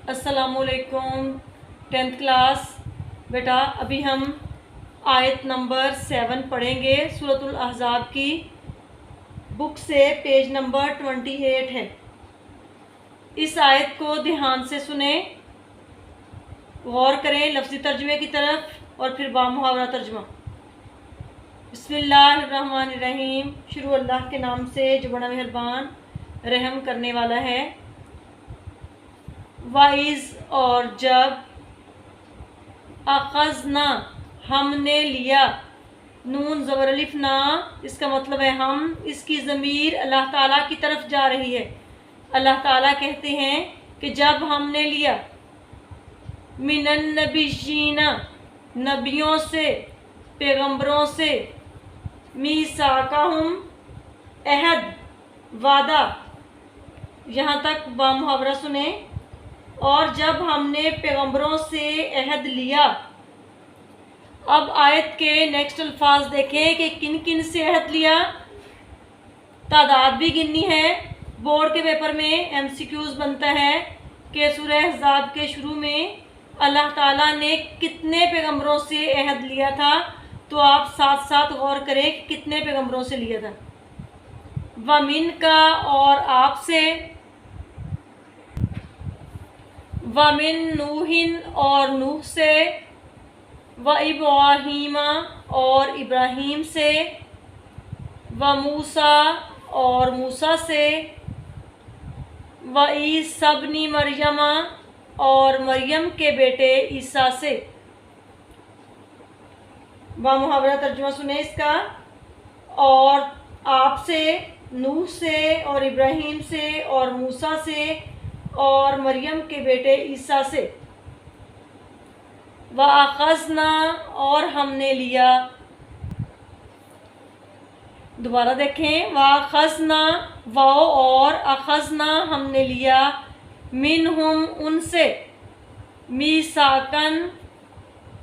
अस्सलामु अलैकुम 10th class. बेटा अभी हम आयत नंबर 7 पढ़ेंगे सूरतुल अहज़ाब की बुक से। पेज नंबर 28 है। इस आयत को ध्यान से सुने, गौर करें लफ्ज़ी तर्जुमे की तरफ और फिर बामुहावरा तर्जुमा। बिस्मिल्लाहिर्रहमानिर्रहीम। शुरू अल्लाह के नाम से जो बड़ा मेहरबान रहम करने वाला है। वाइज और जब, अखज़ना हमने लिया, नून ज़बर अलिफ ना, इसका मतलब है हम। इसकी ज़मीर अल्लाह ताला की तरफ जा रही है। अल्लाह ताला कहते हैं कि जब हमने लिया, मिनन नबिय्यीना नबियों से, पैगंबरों से, मीसाकाहुम अहद वादा, यहाँ तक बामुहावरा सुने। और जब हमने पैगंबरों से अहद लिया। अब आयत के नेक्स्ट अल्फाज देखें कि किन किन से अहद लिया। तादाद भी गिननी है। बोर्ड के पेपर में MCQs बनता है कि सूरह अहज़ाब के शुरू में अल्लाह ताला ने कितने पैगंबरों से अहद लिया था, तो आप साथ साथ गौर करें कि कितने पैगंबरों से लिया था। वमिन का और आपसे, वमिन नूहिन और नूह से, व इब्राहीमा और इब्राहीम से, व मूसा और मूसा से, व ईसा इब्न मरियमा और मरियम के बेटे ईसा से। बामुहावरा तर्जुमा सुने इसका। और आपसे, नूह से और इब्राहीम से और मूसा से और मरियम के बेटे ईसा से। व अखज़ना और हमने लिया। दोबारा देखें, व अखज़ना, वाओ और अखज़ना हमने लिया, मिनहुम उनसे, मीसाकन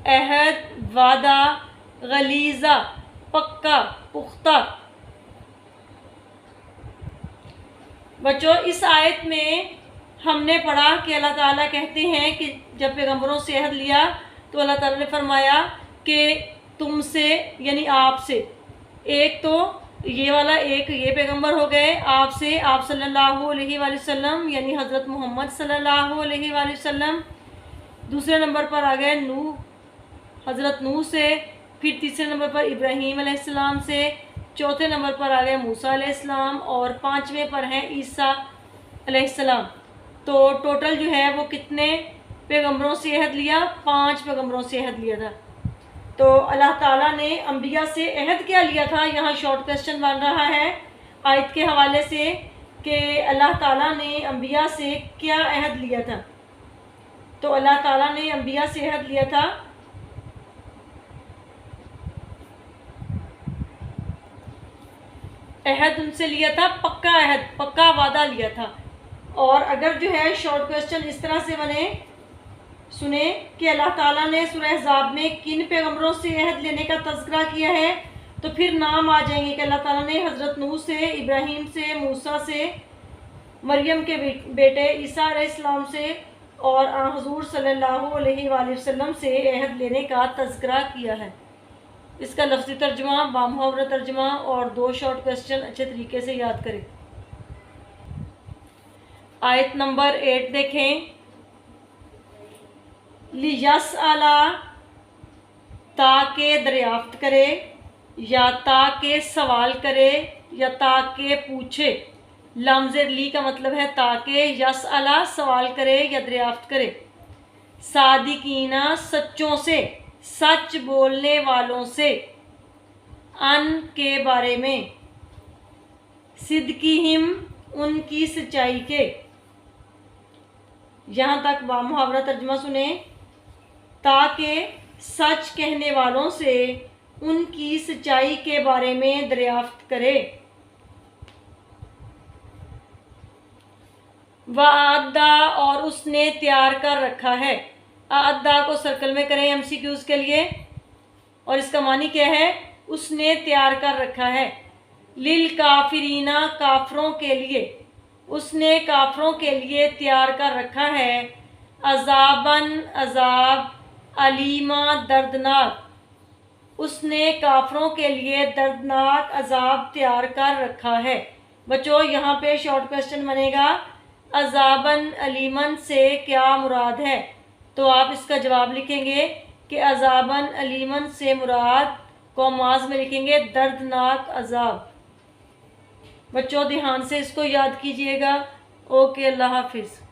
अहद वादा, गलीज़ा पक्का पुख्ता। बच्चों इस आयत में हमने पढ़ा कि अल्लाह ताला कहते हैं कि जब पैगंबरों से अहद लिया तो अल्लाह ताला ने फरमाया कि तुमसे यानी आपसे, एक तो ये वाला एक ये पैगंबर हो गए, आपसे आप सल्लल्लाहु अलैहि वसल्लम यानी हज़रत मोहम्मद सल्लल्लाहु अलैहि वसल्लम। दूसरे नंबर पर आ गए नूह, हज़रत नूह से। फिर तीसरे नंबर पर इब्राहीम अलैहिस्सलाम से। चौथे नंबर पर आ गए मूसा अलैहिस्सलाम और पाँचवें पर हैं ईसा अलैहिस्सलाम। तो टोटल जो है वो कितने पैगंबरों से अहद लिया? 5 पैगंबरों से अहद लिया था। तो अल्लाह ताला ने अंबिया से अहद क्या लिया था? यहाँ शॉर्ट क्वेश्चन बन रहा है आयत के हवाले से कि अल्लाह ताला ने अंबिया से क्या अहद लिया था। तो अल्लाह ताला ने अंबिया से अहद लिया था अहद उनसे लिया था, पक्का अहद, पक्का वादा लिया था। और अगर जो है शॉर्ट क्वेश्चन इस तरह से बने, सुने कि अल्लाह ताला ने सूरह अहज़ाब में किन पैगंबरों से अहद लेने का तज़किरा किया है, तो फिर नाम आ जाएंगे कि अल्लाह ताला ने हज़रत नूह से, इब्राहीम से, मूसा से, मरियम के बेटे ईसा अलैहिस्सलाम से और हुज़ूर सल्लल्लाहु अलैहि वसल्लम से अहद लेने का तज़किरा किया है। इसका लफ्ज़ी तर्जुमा, बामुहावरा तर्जुमा और 2 शॉर्ट क्वेश्चन अच्छे तरीके से याद करें। आयत नंबर 8 देखें। लियसअला ताके दरियाफ्त करे, या ताके सवाल करे, या ताके पूछे। लम्ज़ ली का मतलब है ताके, यसअला सवाल करे या दरियाफ्त करे। सादिकीना सच्चों से, सच बोलने वालों से, अन के बारे में, सिद्कीहिम उनकी सच्चाई के। यहाँ तक बामुहावरा तर्जुमा सुने। ताकि सच कहने वालों से उनकी सच्चाई के बारे में दरियाफ्त करे। वअद्दा और उसने तैयार कर रखा है। अद्दा को सर्कल में करें MCQs के लिए। और इसका मानी क्या है? उसने तैयार कर रखा है। लिल काफिरीना काफरों के लिए, उसने काफरों के लिए तैयार कर रखा है عذاباً عذاب، علیما دردناک، اس نے کافروں کے لیے دردناک عذاب تیار کر رکھا ہے۔ بچوں یہاں پہ شارٹ کویسچن بنے گا عذاباً علیماً سے کیا مراد ہے؟ تو آپ اس کا جواب لکھیں گے کہ عذاباً علیماً سے مراد کوماز میں لکھیں گے دردناک عذاب۔ بچوں دھیان سے اس کو یاد کیجئے گا۔ اوکے، اللہ حافظ۔